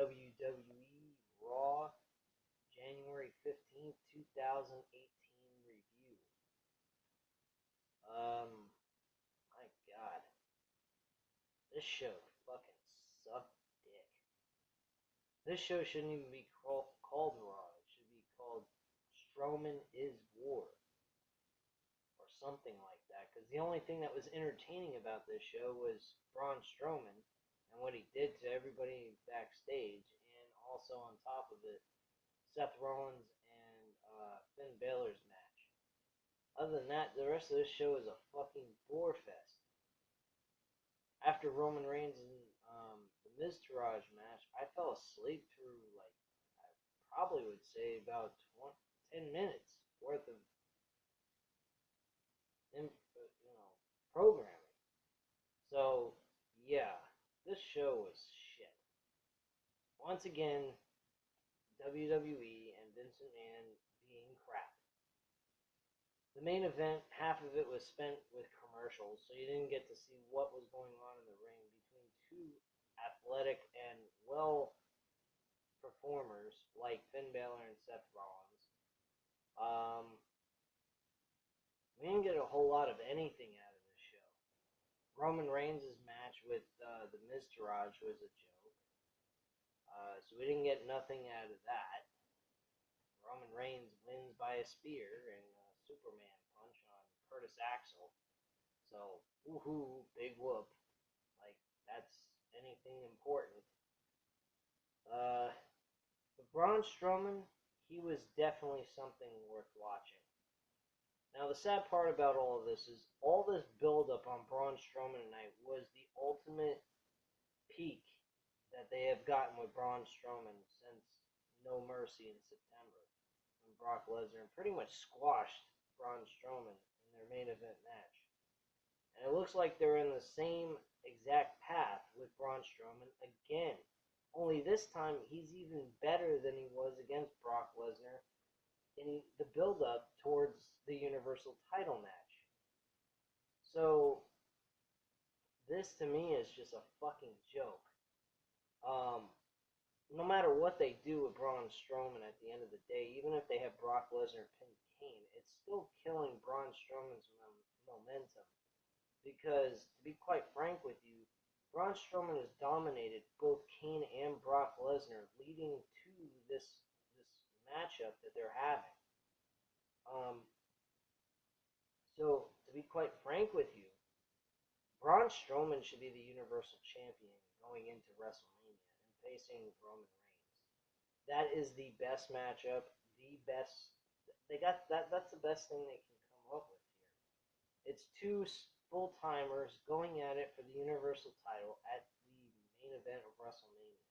WWE Raw, January 15th, 2018 review. My God. This show fucking sucked dick. This show shouldn't even be called Raw. It should be called Strowman is War. Or something like that. Because the only thing that was entertaining about this show was Braun Strowman and what he did to everybody backstage. And also on top of it, Seth Rollins and Finn Balor's match. Other than that, the rest of this show is a fucking bore fest. After Roman Reigns and the Miz Taraj match, I fell asleep through, like, I probably would say about 10 minutes worth of programming. So, yeah, this show was shit. Once again, WWE and Vince McMahon being crap. The main event, half of it was spent with commercials, so you didn't get to see what was going on in the ring between two athletic and well performers like Finn Balor and Seth Rollins. We didn't get a whole lot of anything out of this show. Roman Reigns' match with the Miz Taraj was a joke, so we didn't get nothing out of that. Roman Reigns wins by a spear and a Superman punch on Curtis Axel. So, woohoo, big whoop. Like, that's anything important. But Braun Strowman, he was definitely something worth watching. Now, the sad part about all of this is all this build-up on Braun Strowman tonight was the ultimate peak that they have gotten with Braun Strowman since No Mercy in September, when Brock Lesnar pretty much squashed Braun Strowman in their main event match. And it looks like they're in the same exact path with Braun Strowman again. Only this time, he's even better than he was against Brock Lesnar in the build-up towards the Universal title match. So, this to me is just a fucking joke. No matter what they do with Braun Strowman at the end of the day, even if they have Brock Lesnar pin Kane, it's still killing Braun Strowman's momentum. Because, to be quite frank with you, Braun Strowman has dominated both Kane and Brock Lesnar, leading to this matchup that they're having. So, to be quite frank with you, Braun Strowman should be the Universal Champion going into WrestleMania and facing Roman Reigns. That is the best matchup, the best. They got that. That's the best thing they can come up with here. It's two full-timers going at it for the Universal title at the main event of WrestleMania.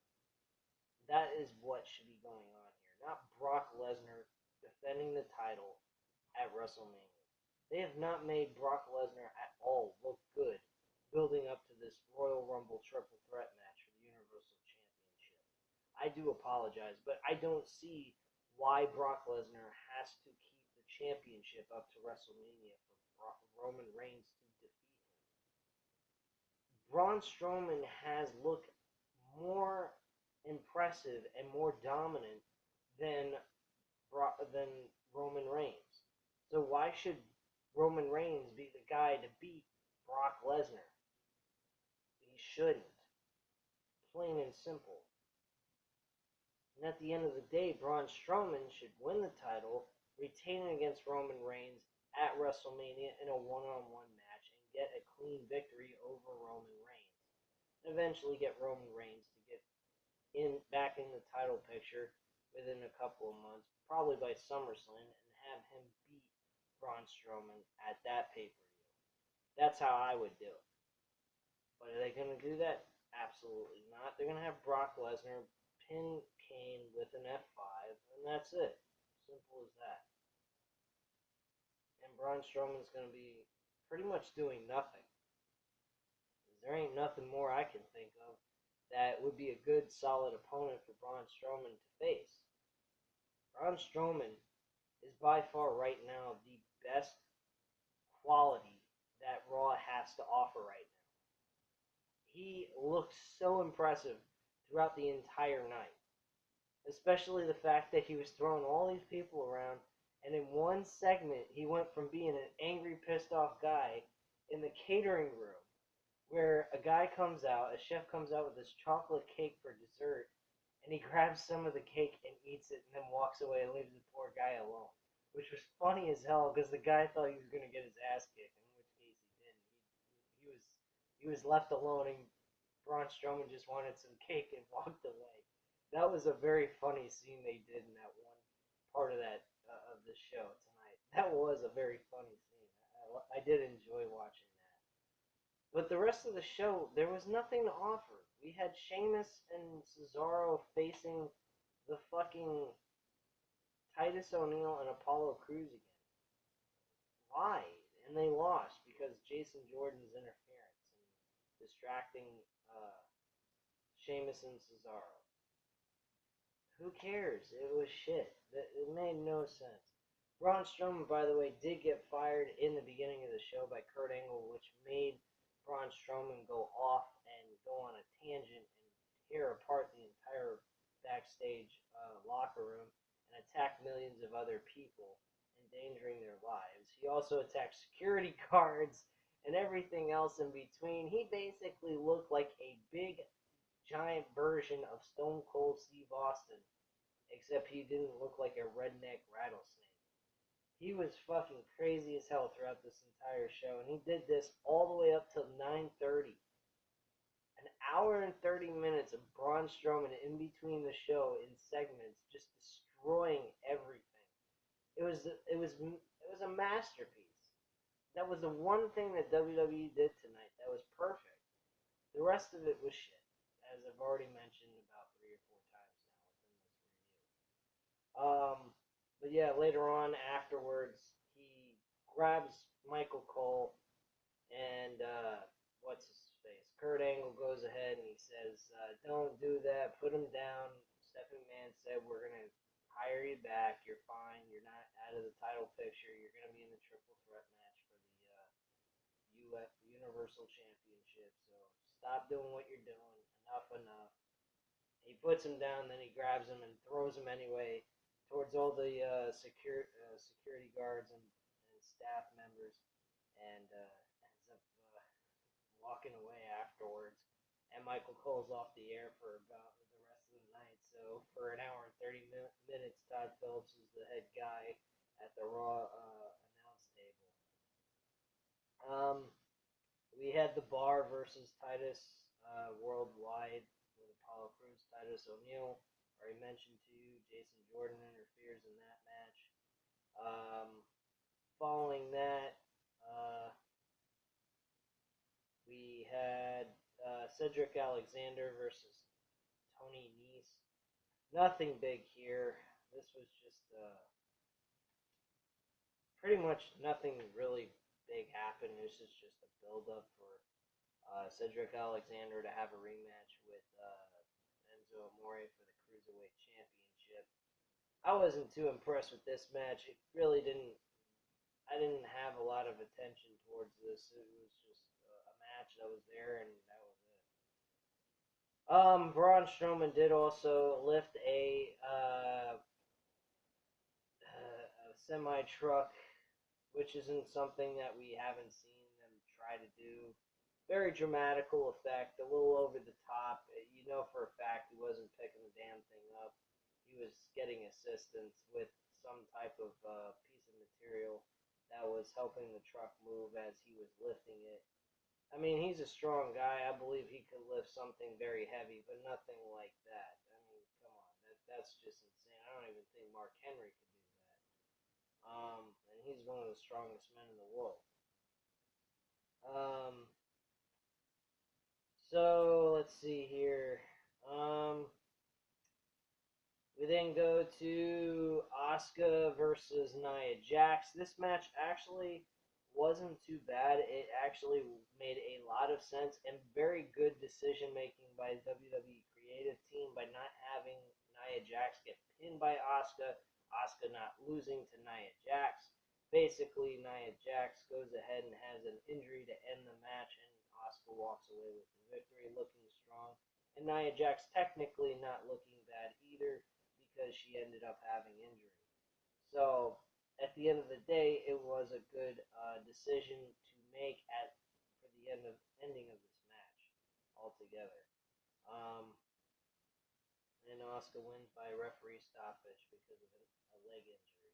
That is what should be going on here, not Brock Lesnar defending the title at WrestleMania. They have not made Brock Lesnar at all look good building up to this Royal Rumble triple threat match for the Universal Championship. I do apologize, but I don't see why Brock Lesnar has to keep the championship up to WrestleMania for Roman Reigns to defeat him. Braun Strowman has looked more impressive and more dominant than Roman Reigns. So why should Roman Reigns be the guy to beat Brock Lesnar? He shouldn't. Plain and simple. And at the end of the day, Braun Strowman should win the title, retain it against Roman Reigns at WrestleMania in a one-on-one match, and get a clean victory over Roman Reigns. And eventually get Roman Reigns to get back in the title picture within a couple of months, probably by SummerSlam, and have him beat Braun Strowman at that pay-per-view. That's how I would do it. But are they going to do that? Absolutely not. They're going to have Brock Lesnar pin Kane with an F5, and that's it. Simple as that. And Braun Strowman's going to be pretty much doing nothing. There ain't nothing more I can think of that would be a good, solid opponent for Braun Strowman to face. Braun Strowman is by far right now the best quality that Raw has to offer right now. He looks so impressive throughout the entire night. Especially the fact that he was throwing all these people around, and in one segment, he went from being an angry, pissed off guy in the catering room, where a guy comes out, a chef comes out with this chocolate cake for dessert, and he grabs some of the cake and eats it, and then walks away and leaves the poor guy alone, which was funny as hell because the guy thought he was going to get his ass kicked, in which case he didn't. He was he was left alone, and Braun Strowman just wanted some cake and walked away. That was a very funny scene they did in that one part of that of the show tonight. That was a very funny scene. I did enjoy watching that. But the rest of the show, there was nothing to offer. We had Sheamus and Cesaro facing the fucking Titus O'Neil and Apollo Crews again. Why? And they lost because Jason Jordan's interference and distracting uh, Sheamus and Cesaro. Who cares? It was shit. It made no sense. Braun Strowman, by the way, did get fired in the beginning of the show by Kurt Angle, which made Braun Strowman go off and go on a tangent and tear apart the entire backstage locker room and attack millions of other people, endangering their lives. He also attacked security guards and everything else in between. He basically looked like a big, giant version of Stone Cold Steve Austin, except he didn't look like a redneck rattlesnake. He was fucking crazy as hell throughout this entire show, and he did this all the way up till 9:30. An hour and 30 minutes of Braun Strowman in between the show in segments, just destroying everything. It was a masterpiece. That was the one thing that WWE did tonight that was perfect. The rest of it was shit, as I've already mentioned about 3 or 4 times now within this review. But yeah, later on afterwards, he grabs Michael Cole and what's his face? Kurt Angle goes ahead and he says, "Don't do that. Put him down." Stephanie McMahon said, "We're gonna hire you back. You're fine. You're not out of the title picture. You're gonna be in the triple threat match for the Universal Championship. So stop doing what you're doing. Enough, enough." He puts him down, then he grabs him and throws him anyway towards all the security guards and staff members, and ends up walking away afterwards. And Michael Cole's off the air for about the rest of the night. So for an hour and 30 minutes, Todd Phillips is the head guy at the Raw announce table. We had the Bar versus Titus worldwide with Apollo Crews, Titus O'Neil. Already mentioned to you, Jason Jordan interferes in that match. Following that, we had Cedric Alexander versus Tony Nese. Nothing big here. This was just pretty much nothing really big happened. This is just a build-up for Cedric Alexander to have a rematch with Enzo Amore for the Cruiserweight Championship. I wasn't too impressed with this match. It really didn't. I didn't have a lot of attention towards this. It was just a match that was there, and that was it. Braun Strowman did also lift a semi truck, which isn't something that we haven't seen them try to do. Very dramatical effect, a little over the top. You know for a fact he wasn't picking the damn thing up. He was getting assistance with some type of piece of material that was helping the truck move as he was lifting it. I mean, he's a strong guy. I believe he could lift something very heavy, but nothing like that. I mean, come on, that's just insane. I don't even think Mark Henry could do that. And he's one of the strongest men in the world. So let's see here. We then go to Asuka versus Nia Jax. This match actually wasn't too bad. It actually made a lot of sense and very good decision making by the WWE creative team by not having Nia Jax get pinned by Asuka, Asuka not losing to Nia Jax. Basically, Nia Jax goes ahead and has an injury to end the match, and Asuka walks away with the victory, looking strong And Nia Jax technically not looking bad either because she ended up having injury. So at the end of the day, it was a good decision to make at for the ending of this match altogether. Um, and Asuka wins by referee stoppage because of a leg injury.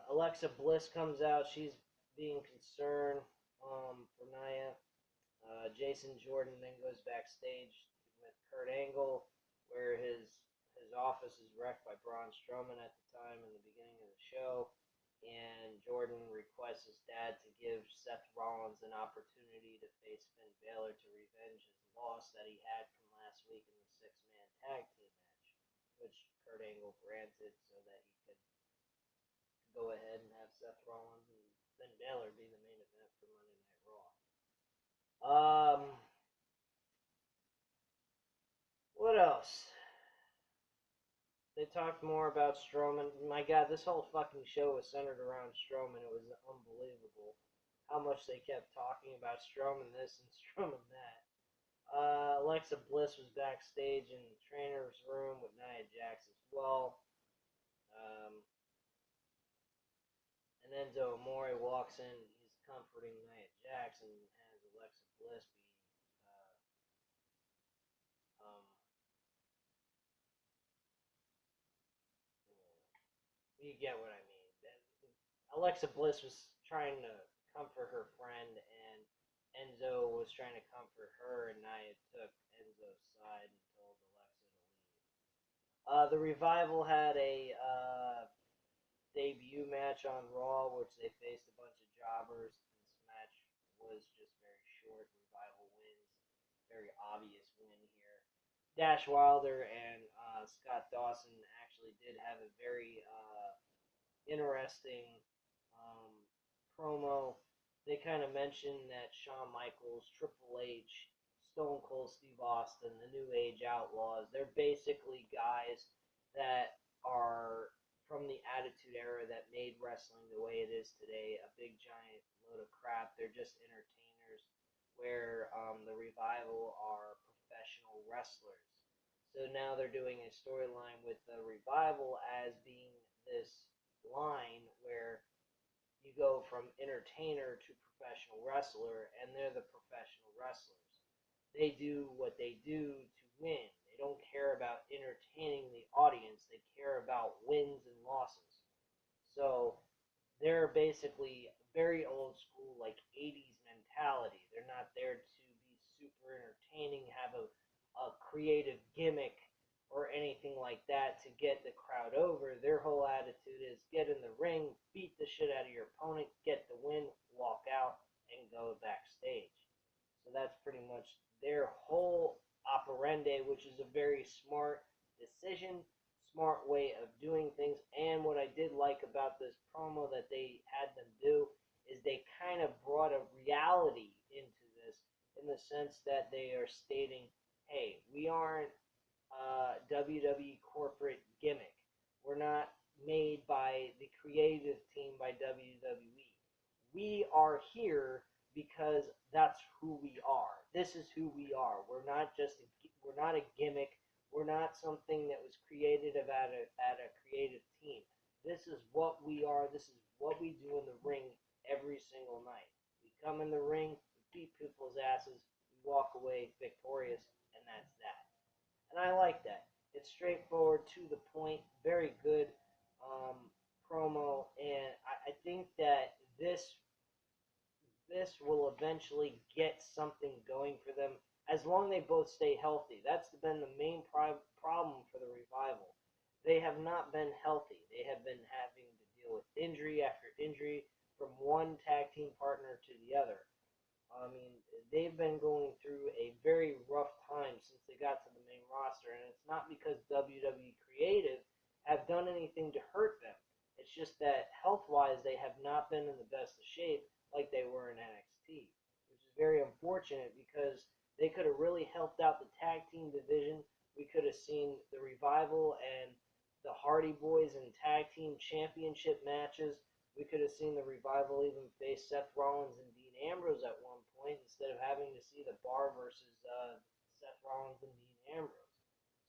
Alexa Bliss comes out. She's being concerned for Nia. Jason Jordan then goes backstage with Kurt Angle, where his office is wrecked by Braun Strowman at the time in the beginning of the show, and Jordan requests his dad to give Seth Rollins an opportunity to face Finn Balor to revenge his loss that he had from last week in the six-man tag team match, which Kurt Angle granted so that he could go ahead and have Seth Rollins and Finn Balor be the main event for Monday Night Raw. What else? They talked more about Strowman. My God, this whole fucking show was centered around Strowman. It was unbelievable how much they kept talking about Strowman this and Strowman that. Alexa Bliss was backstage in the trainer's room with Nia Jax as well. And Enzo Amore walks in. He's comforting Nia Jax and has Alexa Bliss be um, you get what I mean. Alexa Bliss was trying to comfort her friend, and Enzo was trying to comfort her, and Nia took Enzo's side and told Alexa to leave. The Revival had a debut match on Raw, which they faced a bunch of jobbers. This match was just very short. Revival wins. Very obvious win here. Dash Wilder and Scott Dawson actually did have a very interesting um, promo. They kind of mentioned that Shawn Michaels, Triple H, Stone Cold Steve Austin, the New Age Outlaws, they're basically guys that are from the Attitude Era that made wrestling the way it is today, a big giant load of crap. They're just entertainers, where the Revival are professional wrestlers. So now they're doing a storyline with the Revival as being this line where you go from entertainer to professional wrestler, and they're the professional wrestlers. They do what they do to win. They don't care about entertaining the audience. They care about wins and losses. So they're basically very old school, like 80s mentality. They're not there to be super entertaining, have a creative gimmick or anything like that to get the crowd over. Their whole attitude is get in the ring, beat the shit out of your opponent, get the win, walk out, and go backstage. So that's pretty much their whole operandi, which is a very smart decision, smart way of doing things. And what I did like about this promo that they had them do is they kind of brought a reality into this in the sense that they are stating, hey, we aren't WWE corporate gimmick. We're not made by the creative team by WWE. We are here because that's who we are. This is who we are. We're not a gimmick. We're not something that was created at a creative team. This is what we are. This is what we do in the ring every single night. We come in the ring, we beat people's asses, we walk away victorious, and that's that. And I like that. It's straightforward, to the point, very good um, promo, and I think that this will eventually get something going for them as long as they both stay healthy. That's been the main problem for the Revival. They have not been healthy. They have been having to deal with injury after injury from one tag team partner to the other. I mean, they've been going through a very rough time since they got to the main roster, and it's not because WWE Creative have done anything to hurt them. It's just that health-wise, they have not been in the best of shape like they were in NXT, which is very unfortunate because they could have really helped out the tag team division. We could have seen the Revival and the Hardy Boys in tag team championship matches. We could have seen the Revival even face Seth Rollins and Dean Ambrose at one point instead of having to see the Bar versus Seth Rollins than Dean Ambrose.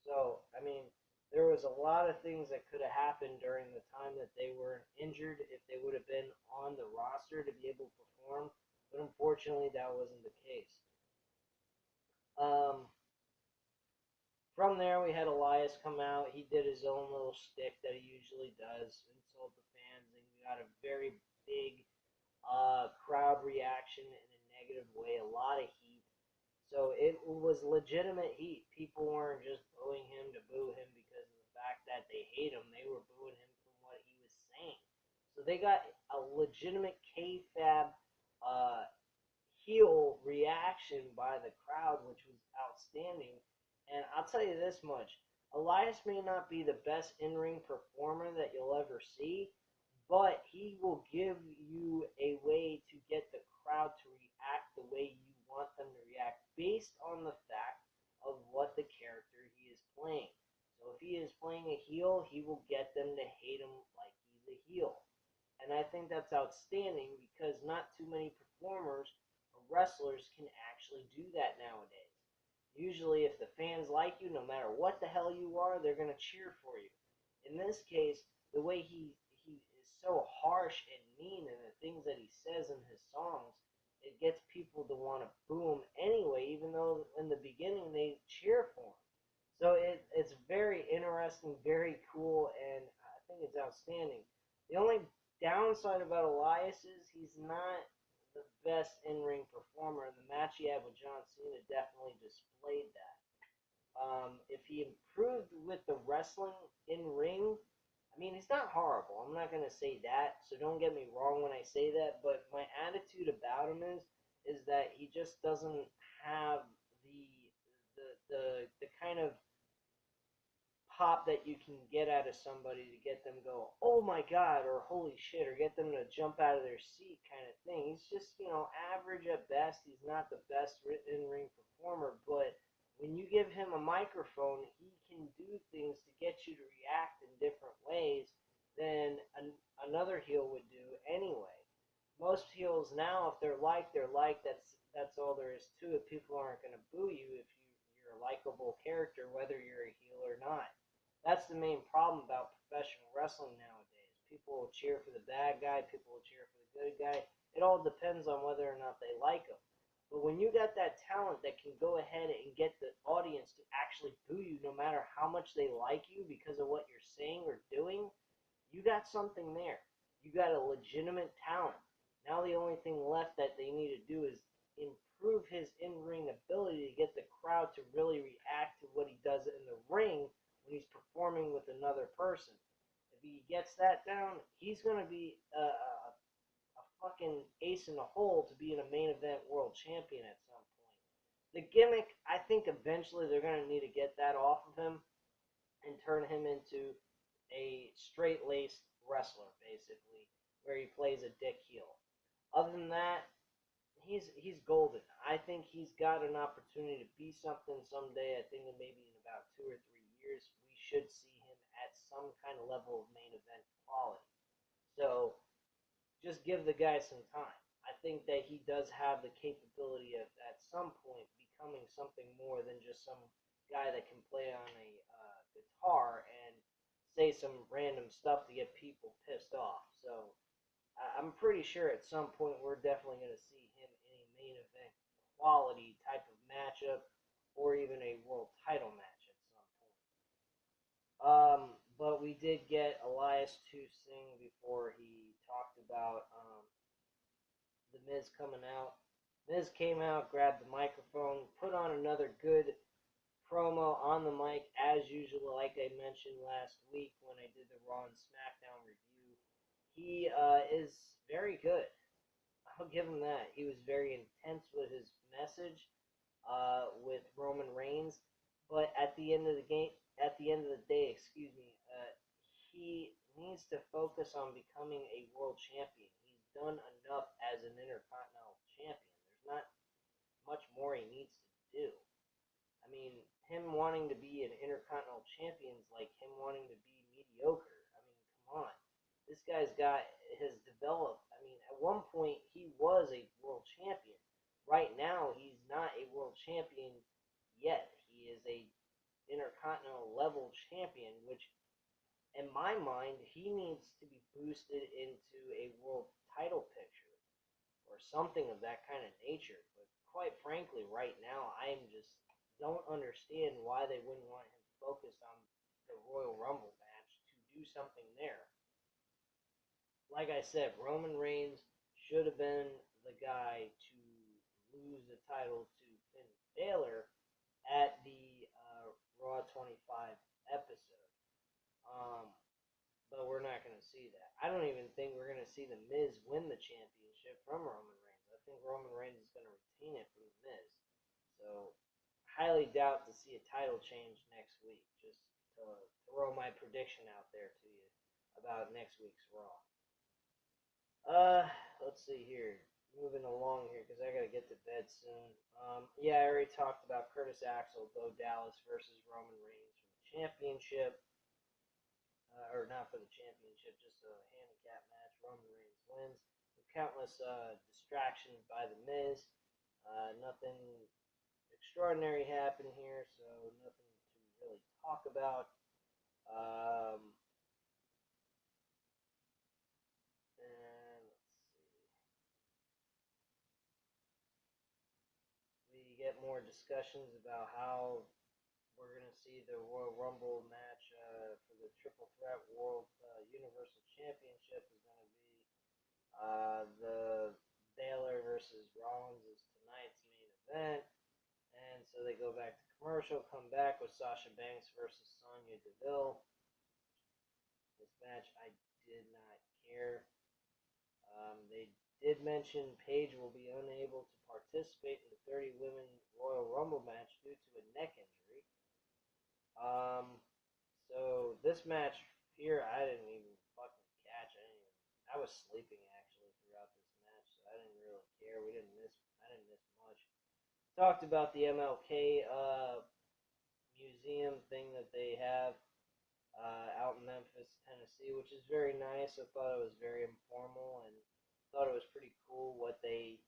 So, I mean, there was a lot of things that could have happened during the time that they were injured if they would have been on the roster to be able to perform, but unfortunately that wasn't the case. Um, from there, we had Elias come out. He did his own little shtick that he usually does, insult the fans, and we got a very big crowd reaction in a negative way, a lot of heat. So it was legitimate heat. People weren't just booing him to boo him because of the fact that they hate him. They were booing him from what he was saying. So they got a legitimate kayfabe uh, heel reaction by the crowd, which was outstanding. And I'll tell you this much: Elias may not be the best in-ring performer that you'll ever see, but he will give you a way to get the crowd to react the way you want them to react based on the fact of what the character he is playing. So if he is playing a heel, he will get them to hate him like he's a heel. And I think that's outstanding because not too many performers or wrestlers can actually do that nowadays. Usually, if the fans like you, no matter what the hell you are, they're going to cheer for you. In this case, the way he is so harsh and mean and the things that he says in his songs, it gets people to want to boo him anyway, even though in the beginning they cheer for him. So it's very interesting, very cool, and I think it's outstanding. The only downside about Elias is he's not the best in-ring performer, and the match he had with John Cena definitely displayed that. If he improved with the wrestling in ring, I mean, he's not horrible. I'm not gonna say that, so don't get me wrong when I say that. But my attitude about him is that he just doesn't have the the kind of pop that you can get out of somebody to get them go, oh my god, or holy shit, or get them to jump out of their seat kind of thing. He's just, average at best. He's not the best in-ring performer, but when you give him a microphone, he can do things to get you to react in different ways than another heel would do anyway. Most heels now, if they're liked, they're liked. That's all there is to it. People aren't going to boo you if you're a likable character, whether you're a heel or not. That's the main problem about professional wrestling nowadays. People will cheer for the bad guy. People will cheer for the good guy. It all depends on whether or not they like him. But when you got that talent that can go ahead and get the audience to actually boo you no matter how much they like you because of what you're saying or doing, you got something there. You got a legitimate talent. Now the only thing left that they need to do is improve his in-ring ability to get the crowd to really react to what he does in the ring when he's performing with another person. If he gets that down, he's going to be a fucking ace in the hole to be in a main event world champion at some point. The gimmick, I think eventually they're going to need to get that off of him and turn him into a straight-laced wrestler, basically, where he plays a dick heel. Other than that, he's golden. I think he's got an opportunity to be something someday. I think maybe in about 2 or 3 years we should see him at some kind of level of main event quality. So just give the guy some time. I think that he does have the capability of at some point becoming something more than just some guy that can play on a guitar and say some random stuff to get people pissed off. So I'm pretty sure at some point we're definitely going to see him in a main event quality type of matchup or even a world title match at some point. But we did get Elias to sing before he talked about The Miz coming out. Miz came out, grabbed the microphone, put on another good promo on the mic as usual, like I mentioned last week when I did the Raw and SmackDown review. He is very good. I'll give him that. He was very intense with his message with Roman Reigns, but at the end of the day, he needs to focus on becoming a world champion. He's done enough as an Intercontinental champion. There's not much more he needs to do. I mean, him wanting to be an Intercontinental champion is like him wanting to be mediocre. I mean, come on. This guy's has developed. I mean, at one point he was a world champion. Right now he's not a world champion yet. He is Intercontinental level champion, which in my mind, he needs to be boosted into a world title picture or something of that kind of nature. But quite frankly, right now, I am just don't understand why they wouldn't want him focused on the Royal Rumble match to do something there. Like I said, Roman Reigns should have been the guy to lose the title to Finn Balor at the Raw 25 episode. Um, but we're not going to see that. I don't even think we're going to see The Miz win the championship from Roman Reigns. I think Roman Reigns is going to retain it from The Miz. So, highly doubt to see a title change next week. Just to throw my prediction out there to you about next week's Raw. Let's see here. Moving along here because I got to get to bed soon. Yeah, I already talked about Curtis Axel, Bo Dallas versus Roman Reigns for the championship. Or not for the championship, just a handicap match. Roman Reigns wins. With countless distractions by The Miz. Nothing extraordinary happened here, so nothing to really talk about. And let's see. We get more discussions about how we're going to see the Royal Rumble match for the Triple Threat World Universal Championship is going to be the Baylor versus Rollins is tonight's main event. And so they go back to commercial, come back with Sasha Banks versus Sonya Deville. This match I did not care. They did mention Paige will be unable to participate in the 30 Women Royal Rumble match due to a neck injury. So this match here, I didn't even fucking catch. I was sleeping actually throughout this match, so I didn't really care. I didn't miss much. Talked about the MLK museum thing that they have out in Memphis, Tennessee, which is very nice. I thought it was very informal and thought it was pretty cool what they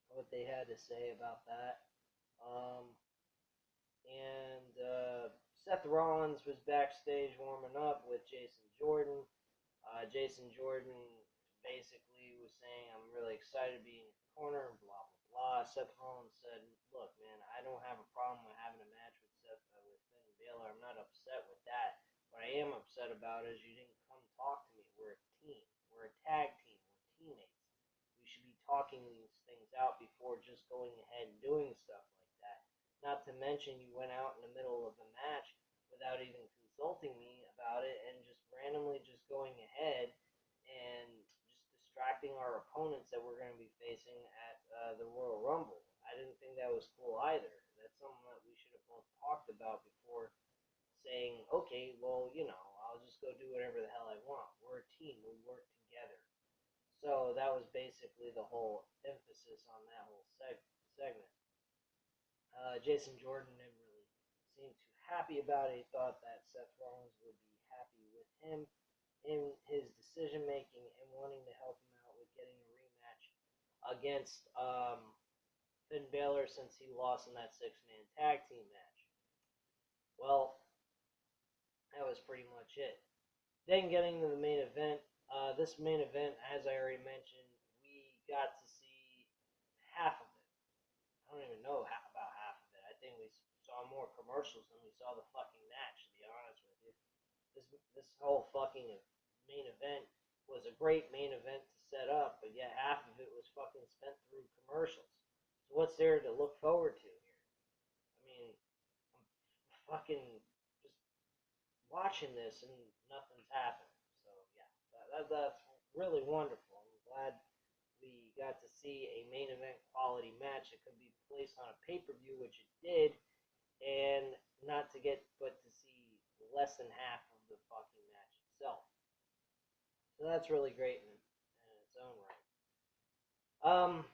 had to say about that. And Seth Rollins was backstage warming up with Jason Jordan. Jason Jordan basically was saying, "I'm really excited to be in your corner," and blah blah blah. Seth Rollins said, "Look, man, I don't have a problem with having a match with with Finn Balor. I'm not upset with that. What I am upset about is you didn't come talk to me. We're a team. We're a tag team. We're teammates. We should be talking these things out before just going ahead and doing stuff like that. Not to mention you went out in the middle of the match without even consulting me about it and just randomly just going ahead and just distracting our opponents that we're going to be facing at the Royal Rumble. I didn't think that was cool either. That's something that we should have both talked about before saying, okay, well, I'll just go do whatever the hell I want. We're a team. We work together." So that was basically the whole emphasis on that whole segment. Jason Jordan didn't really seem too happy about it. He thought that Seth Rollins would be happy with him in his decision making and wanting to help him out with getting a rematch against Finn Balor since he lost in that six-man tag team match. Well, that was pretty much it. Then getting to the main event. This main event, as I already mentioned, we got to see half of it. I don't even know about half of it. I think we saw more commercials than we saw the fucking match, to be honest with you. This whole fucking main event was a great main event to set up, but yet half of it was fucking spent through commercials. So what's there to look forward to here? I mean, I'm fucking just watching this and nothing's happening. So yeah, that's really wonderful. I'm glad we got to see a main event quality match that could be placed on a pay-per-view, which it did, and not to get but to see less than half of the fucking match itself. So that's really great in its own right.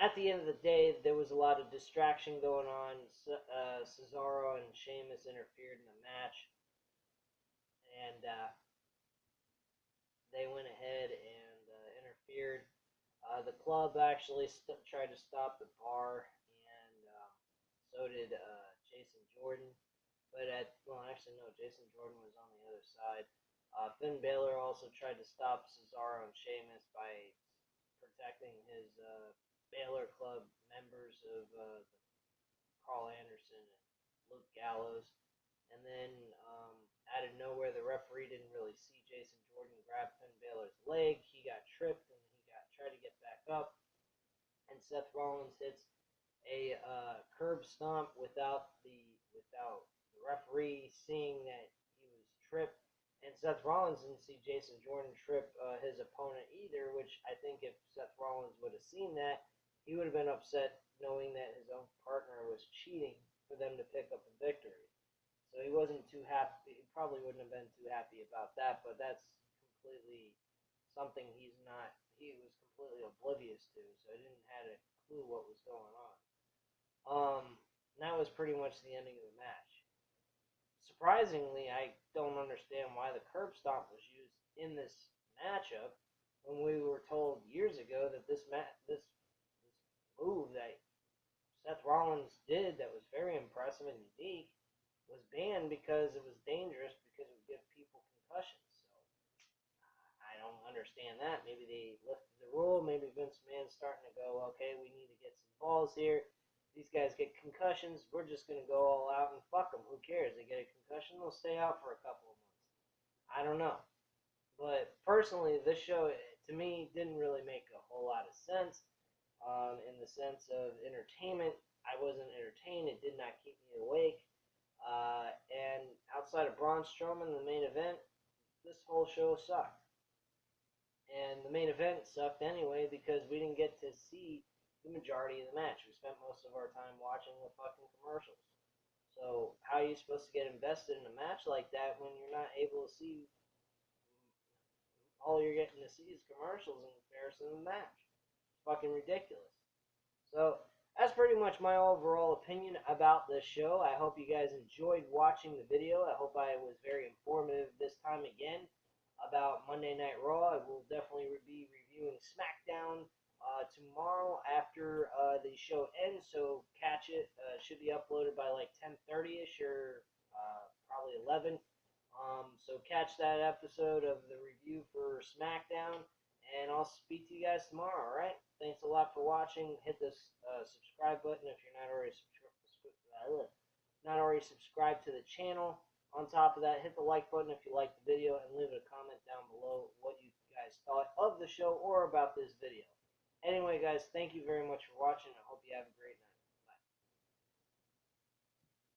At the end of the day, there was a lot of distraction going on. Cesaro and Sheamus interfered in the match, and they went ahead and interfered. The club actually tried to stop the bar, and so did Jason Jordan. But actually no, Jason Jordan was on the other side. Finn Balor also tried to stop Cesaro and Sheamus by protecting his Balor Club members of Carl Anderson and Luke Gallows. And then out of nowhere, the referee didn't really see Jason Jordan grab Finn Balor's leg. He got tripped and he tried to get back up. And Seth Rollins hits a curb stomp without the referee seeing that he was tripped. And Seth Rollins didn't see Jason Jordan trip his opponent either, which I think if Seth Rollins would have seen that, he would have been upset knowing that his own partner was cheating for them to pick up a victory. So he wasn't too happy. He probably wouldn't have been too happy about that, but that's completely something he was completely oblivious to, so he didn't have a clue what was going on. And that was pretty much the ending of the match. Surprisingly, I don't understand why the curb stomp was used in this matchup when we were told years ago that this move that Seth Rollins did that was very impressive and unique was banned because it was dangerous because it would give people concussions. So I don't understand that. Maybe they lifted the rule. Maybe Vince McMahon's starting to go, okay, we need to get some balls here. These guys get concussions. We're just going to go all out and fuck them. Who cares? They get a concussion, they'll stay out for a couple of months. I don't know. But personally, this show, to me, didn't really make a whole lot of sense. In the sense of entertainment, I wasn't entertained. It did not keep me awake. And outside of Braun Strowman, the main event, this whole show sucked. And the main event sucked anyway because we didn't get to see the majority of the match. We spent most of our time watching the fucking commercials. So how are you supposed to get invested in a match like that when you're not able to see all you're getting to see is commercials in comparison to the match? It's fucking ridiculous. So that's pretty much my overall opinion about this show. I hope you guys enjoyed watching the video. I hope I was very informative this time again about Monday Night Raw. I will definitely be reviewing SmackDown tomorrow after the show ends, so catch it. It should be uploaded by like 10:30ish or probably 11. So catch that episode of the review for SmackDown, and I'll speak to you guys tomorrow, alright? Thanks a lot for watching. Hit this subscribe button if you're not already subscribed to the channel. On top of that, hit the like button if you liked the video, and leave a comment down below what you guys thought of the show or about this video. Anyway, guys, thank you very much for watching. I hope you have a great night.